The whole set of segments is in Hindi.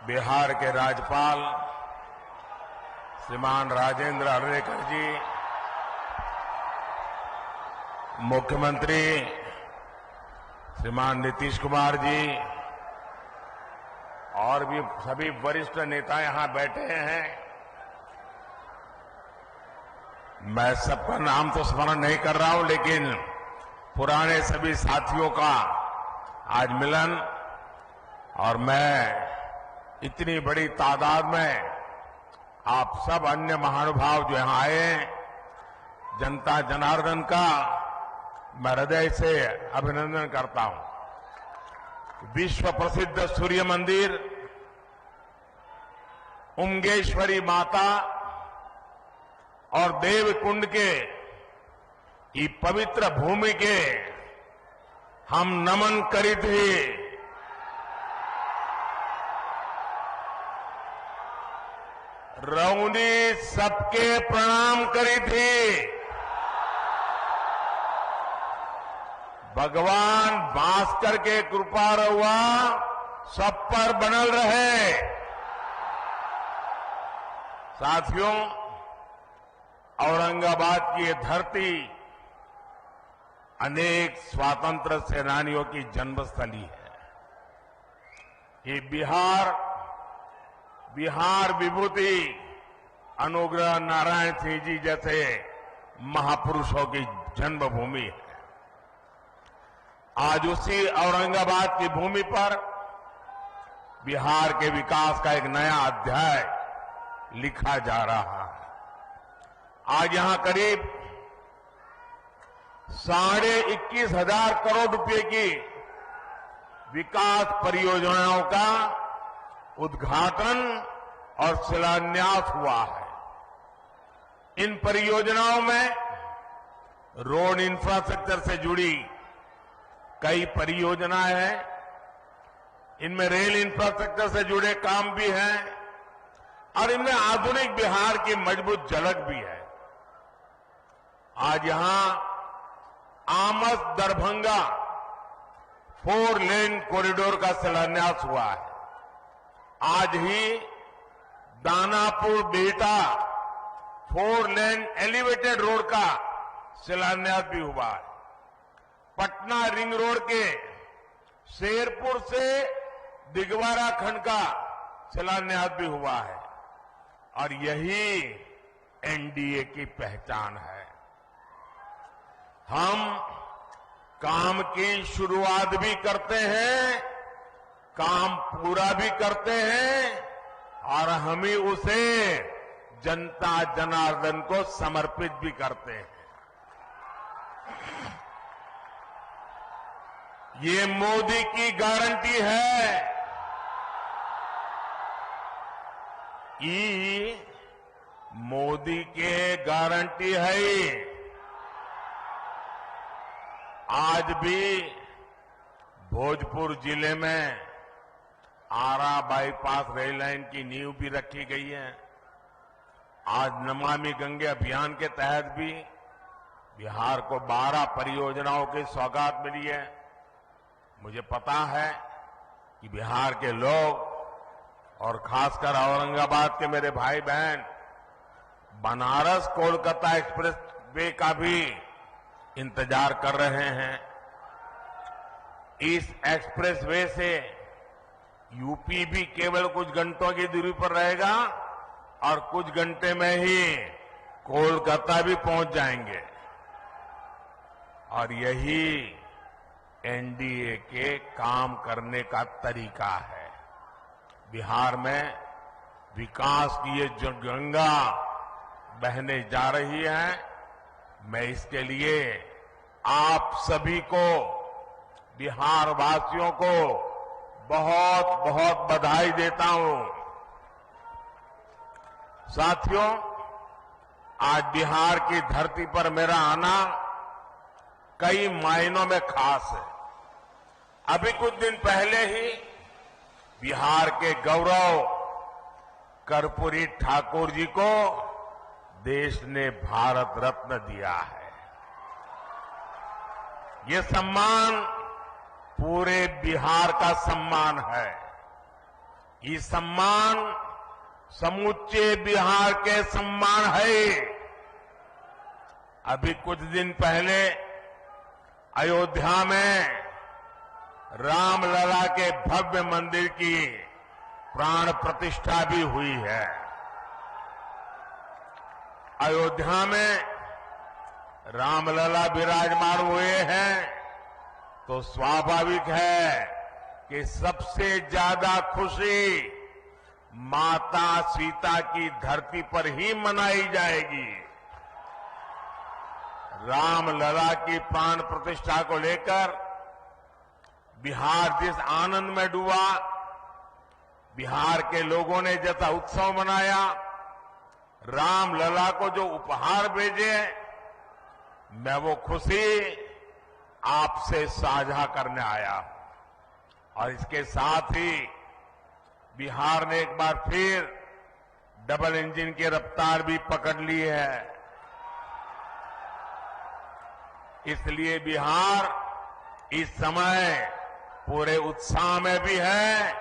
बिहार के राज्यपाल श्रीमान राजेंद्र अर्लेकर जी, मुख्यमंत्री श्रीमान नीतीश कुमार जी और भी सभी वरिष्ठ नेता यहां बैठे हैं। मैं सबका नाम तो स्मरण नहीं कर रहा हूं, लेकिन पुराने सभी साथियों का आज मिलन, और मैं इतनी बड़ी तादाद में आप सब अन्य महानुभाव जो यहां आए हैं, जनता जनार्दन का मैं हृदय से अभिनंदन करता हूं। विश्व प्रसिद्ध सूर्य मंदिर, उमगेश्वरी माता और देवकुंड के ये पवित्र भूमि के हम नमन करीत ही रौनी सबके प्रणाम करी थी। भगवान भास्कर के कृपा रहुआ सब पर बनल रहे। साथियों, औरंगाबाद की ये धरती अनेक स्वातंत्र सेनानियों की जन्मस्थली है। ये बिहार विभूति अनुग्रह नारायण सिंह जी जैसे महापुरुषों की जन्मभूमि है। आज उसी औरंगाबाद की भूमि पर बिहार के विकास का एक नया अध्याय लिखा जा रहा है। आज यहां करीब 21,500 करोड़ रुपए की विकास परियोजनाओं का उद्घाटन और शिलान्यास हुआ है। इन परियोजनाओं में रोड इंफ्रास्ट्रक्चर से जुड़ी कई परियोजनाएं हैं, इनमें रेल इंफ्रास्ट्रक्चर से जुड़े काम भी हैं और इनमें आधुनिक बिहार की मजबूत झलक भी है। आज यहां आमस दरभंगा 4 लेन कॉरिडोर का शिलान्यास हुआ है। आज ही Danapur Bihta 4 lane elevated road का शिलान्यास भी हुआ है। पटना रिंग रोड के शेरपुर से दिगवारा खंड का शिलान्यास भी हुआ है। और यही एनडीए की पहचान है। हम काम की शुरुआत भी करते हैं, काम पूरा भी करते हैं और हम ही उसे जनता जनार्दन को समर्पित भी करते हैं। ये मोदी की गारंटी है। ये मोदी के गारंटी है। आज भी भोजपुर जिले में आरा बाईपास रेल लाइन की नींव भी रखी गई है। आज नमामि गंगे अभियान के तहत भी बिहार को 12 परियोजनाओं की सौगात मिली है। मुझे पता है कि बिहार के लोग और खासकर औरंगाबाद के मेरे भाई बहन बनारस कोलकाता एक्सप्रेस वे का भी इंतजार कर रहे हैं। इस एक्सप्रेस वे से यूपी भी केवल कुछ घंटों की दूरी पर रहेगा और कुछ घंटे में ही कोलकाता भी पहुंच जाएंगे। और यही एनडीए के काम करने का तरीका है। बिहार में विकास की ये जो गंगा बहने जा रही है, मैं इसके लिए आप सभी को, बिहार वासियों को बहुत बहुत बधाई देता हूं। साथियों, आज बिहार की धरती पर मेरा आना कई मायनों में खास है। अभी कुछ दिन पहले ही बिहार के गौरव कर्पूरी ठाकुर जी को देश ने भारत रत्न दिया है। ये सम्मान पूरे बिहार का सम्मान है। ये सम्मान समूचे बिहार के सम्मान है। अभी कुछ दिन पहले अयोध्या में रामलला के भव्य मंदिर की प्राण प्रतिष्ठा भी हुई है। अयोध्या में रामलला विराजमान हुए हैं तो स्वाभाविक है कि सबसे ज्यादा खुशी माता सीता की धरती पर ही मनाई जाएगी। रामलला की प्राण प्रतिष्ठा को लेकर बिहार जिस आनंद में डूबा, बिहार के लोगों ने जैसा उत्सव मनाया, रामलला को जो उपहार भेजे, मैं वो खुशी आपसे साझा करने आया हूं। और इसके साथ ही बिहार ने एक बार फिर डबल इंजन की रफ्तार भी पकड़ ली है। इसलिए बिहार इस समय पूरे उत्साह में भी है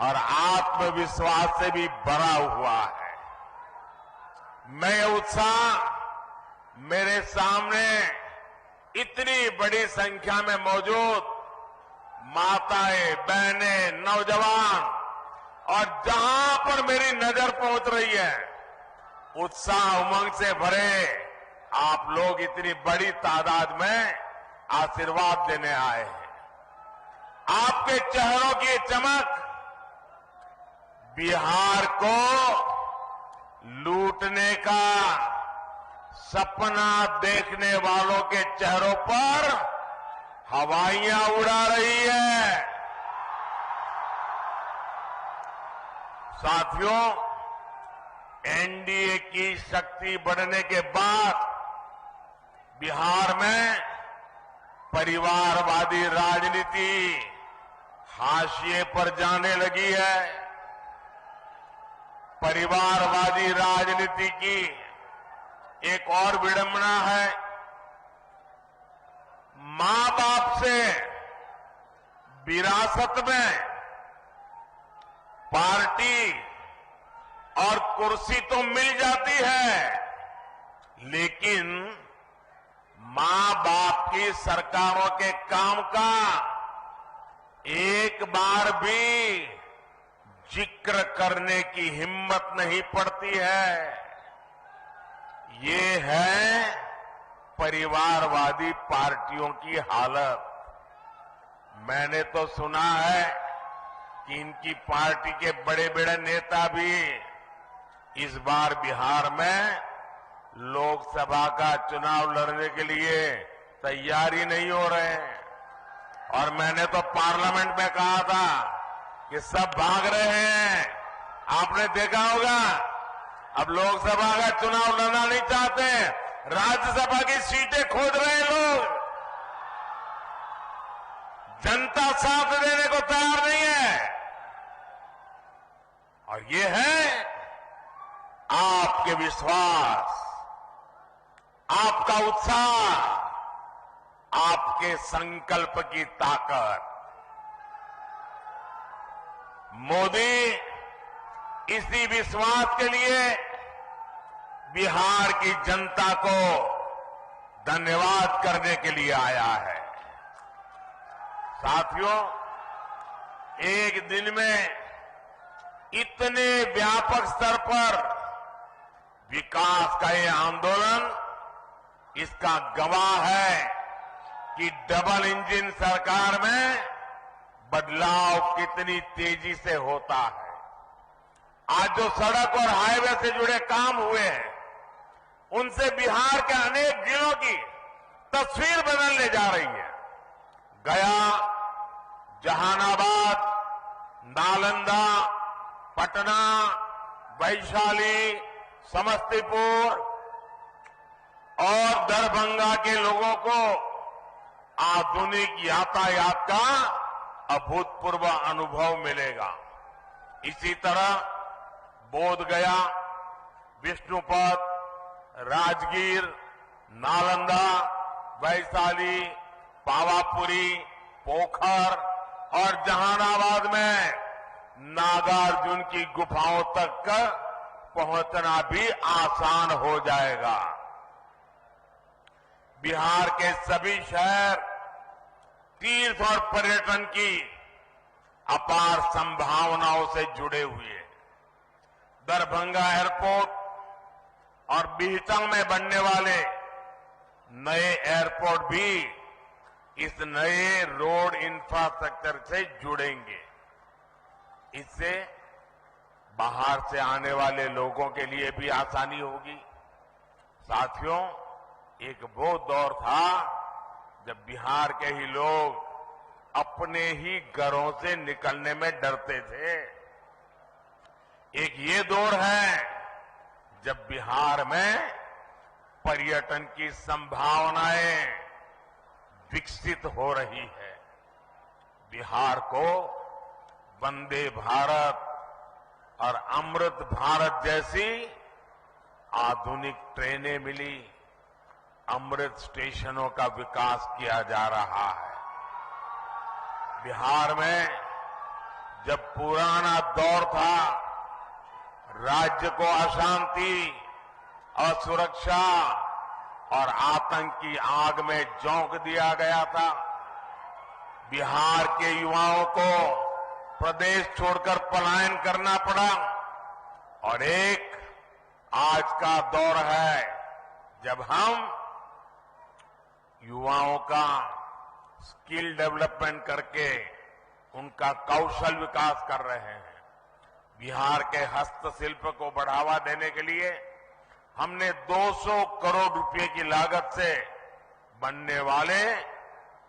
और आत्मविश्वास से भी भरा हुआ है। मैं ये उत्साह मेरे सामने इतनी बड़ी संख्या में मौजूद माताएं, बहनें, नौजवान और जहां पर मेरी नजर पहुंच रही है, उत्साह उमंग से भरे आप लोग इतनी बड़ी तादाद में आशीर्वाद देने आए हैं। आपके चेहरों की चमक बिहार को लूटने का सपना देखने वालों के चेहरों पर हवाइयां उड़ा रही है। साथियों, एनडीए की शक्ति बढ़ने के बाद बिहार में परिवारवादी राजनीति हाशिए पर जाने लगी है। परिवारवादी राजनीति की एक और विडंबना है, मां बाप से विरासत में पार्टी और कुर्सी तो मिल जाती है, लेकिन मां बाप की सरकारों के काम का एक बार भी जिक्र करने की हिम्मत नहीं पड़ती है। ये है परिवारवादी पार्टियों की हालत। मैंने तो सुना है कि इनकी पार्टी के बड़े बड़े नेता भी इस बार बिहार में लोकसभा का चुनाव लड़ने के लिए तैयारी नहीं हो रहे हैं। और मैंने तो पार्लियामेंट में कहा था कि सब भाग रहे हैं। आपने देखा होगा, अब लोकसभा का चुनाव लड़ना नहीं चाहते, राज्यसभा की सीटें खोज रहे हैं लोग। जनता साथ देने को तैयार नहीं है। और ये है आपके विश्वास, आपका उत्साह, आपके संकल्प की ताकत। मोदी इसी विश्वास के लिए बिहार की जनता को धन्यवाद करने के लिए आया है। साथियों, एक दिन में इतने व्यापक स्तर पर विकास का ये आंदोलन इसका गवाह है कि डबल इंजन सरकार में बदलाव कितनी तेजी से होता है। आज जो सड़क और हाईवे से जुड़े काम हुए हैं, उनसे बिहार के अनेक जिलों की तस्वीर बदलने जा रही है। गया, जहानाबाद, नालंदा, पटना, वैशाली, समस्तीपुर और दरभंगा के लोगों को आधुनिक यातायात का अभूतपूर्व अनुभव मिलेगा। इसी तरह बोधगया, विष्णुपद, राजगीर, नालंदा, वैशाली, पावापुरी, पोखर और जहानाबाद में नागार्जुन की गुफाओं तक पहुंचना भी आसान हो जाएगा। बिहार के सभी शहर तीर्थ और पर्यटन की अपार संभावनाओं से जुड़े हुए हैं। दरभंगा एयरपोर्ट और बिहटा में बनने वाले नए एयरपोर्ट भी इस नए रोड इंफ्रास्ट्रक्चर से जुड़ेंगे। इससे बाहर से आने वाले लोगों के लिए भी आसानी होगी। साथियों, एक वो दौर था जब बिहार के ही लोग अपने ही घरों से निकलने में डरते थे। एक ये दौर है जब बिहार में पर्यटन की संभावनाएं विकसित हो रही है। बिहार को वंदे भारत और अमृत भारत जैसी आधुनिक ट्रेनें मिली। अमृत स्टेशनों का विकास किया जा रहा है। बिहार में जब पुराना दौर था, राज्य को अशांति, असुरक्षा और आतंक की आग में झोंक दिया गया था। बिहार के युवाओं को प्रदेश छोड़कर पलायन करना पड़ा और एक आज का दौर है जब हम युवाओं का स्किल डेवलपमेंट करके उनका कौशल विकास कर रहे हैं। बिहार के हस्तशिल्प को बढ़ावा देने के लिए हमने 200 करोड़ रुपए की लागत से बनने वाले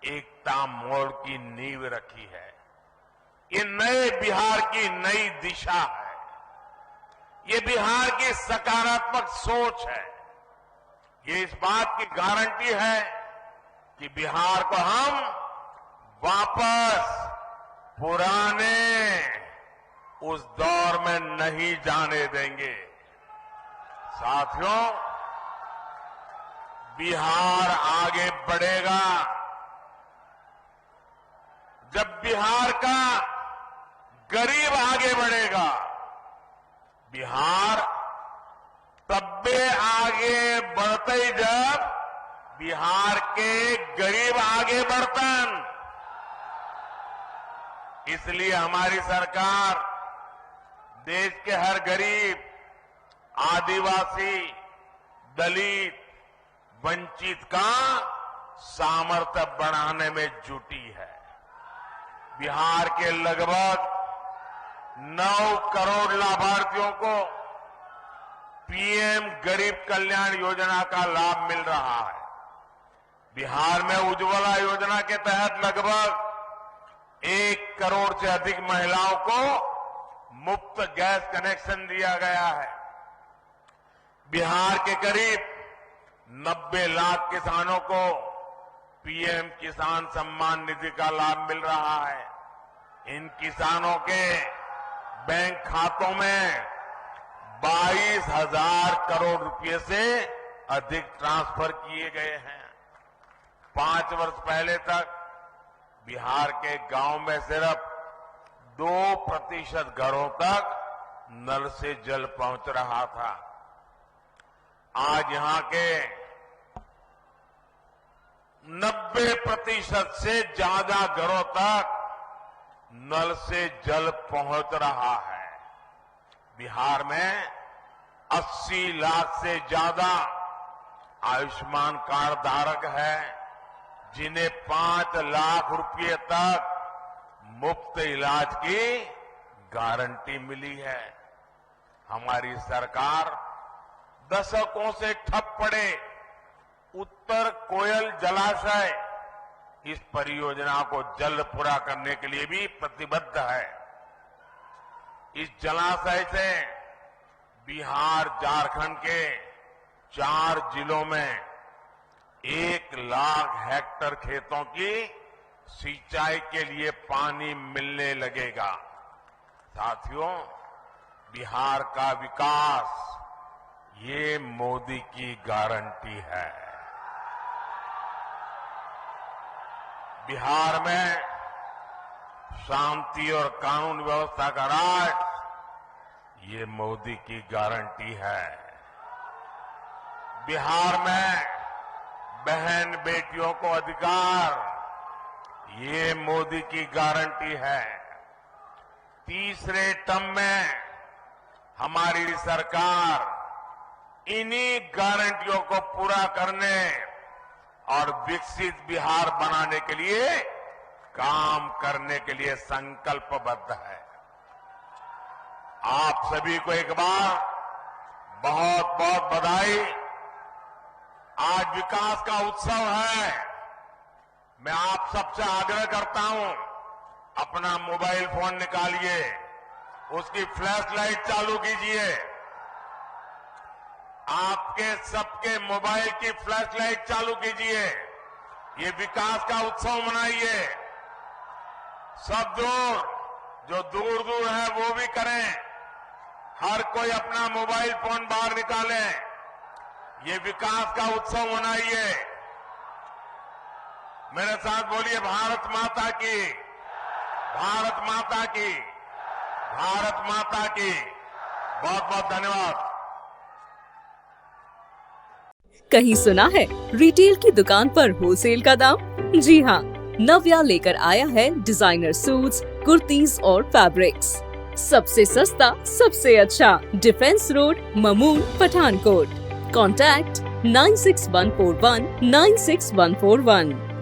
एकता मॉल की नींव रखी है। ये नए बिहार की नई दिशा है। ये बिहार की सकारात्मक सोच है। ये इस बात की गारंटी है कि बिहार को हम वापस पुराने उस दौर में नहीं जाने देंगे। साथियों, बिहार आगे बढ़ेगा जब बिहार का गरीब आगे बढ़ेगा। बिहार तब्बे आगे बढ़ते ही जब बिहार के गरीब आगे बढ़तन। इसलिए हमारी सरकार देश के हर गरीब, आदिवासी, दलित, वंचित का सामर्थ्य बढ़ाने में जुटी है। बिहार के लगभग 9 करोड़ लाभार्थियों को पीएम गरीब कल्याण योजना का लाभ मिल रहा है। बिहार में उज्ज्वला योजना के तहत लगभग 1 करोड़ से अधिक महिलाओं को मुफ्त गैस कनेक्शन दिया गया है। बिहार के करीब 90 लाख किसानों को पीएम किसान सम्मान निधि का लाभ मिल रहा है। इन किसानों के बैंक खातों में 22,000 करोड़ रुपए से अधिक ट्रांसफर किए गए हैं। 5 वर्ष पहले तक बिहार के गांव में सिर्फ 2% घरों तक नल से जल पहुंच रहा था। आज यहां के 90% से ज्यादा घरों तक नल से जल पहुंच रहा है। बिहार में 80 लाख से ज्यादा आयुष्मान कार्ड धारक है, जिन्हें 5 लाख रुपए तक मुफ्त इलाज की गारंटी मिली है। हमारी सरकार दशकों से ठप पड़े उत्तर कोयल जलाशय इस परियोजना को जल्द पूरा करने के लिए भी प्रतिबद्ध है। इस जलाशय से बिहार, झारखंड के 4 जिलों में 1 लाख हेक्टेयर खेतों की सिंचाई के लिए पानी मिलने लगेगा। साथियों, बिहार का विकास ये मोदी की गारंटी है। बिहार में शांति और कानून व्यवस्था का राज, ये मोदी की गारंटी है। बिहार में बहन बेटियों को अधिकार, ये मोदी की गारंटी है। तीसरे टर्म में हमारी सरकार इन्हीं गारंटियों को पूरा करने और विकसित बिहार बनाने के लिए काम करने के लिए संकल्पबद्ध है। आप सभी को एक बार बहुत बहुत बधाई। आज विकास का उत्सव है। मैं आप सबसे आग्रह करता हूं, अपना मोबाइल फोन निकालिए, उसकी फ्लैश लाइट चालू कीजिए। आपके सबके मोबाइल की फ्लैश लाइट चालू कीजिए। ये विकास का उत्सव मनाइए। सब जो दूर दूर है वो भी करें। हर कोई अपना मोबाइल फोन बाहर निकाले। ये विकास का उत्सव मनाइए। मेरे साथ बोलिए, भारत माता की, भारत माता की, भारत माता की। बहुत बहुत धन्यवाद। कहीं सुना है रिटेल की दुकान पर होलसेल का दाम? जी हाँ, नव्या लेकर आया है डिजाइनर सूट्स, कुर्तीज और फैब्रिक्स। सबसे सस्ता, सबसे अच्छा, defence road, Mamun, Pathankot. Contact 9614196141।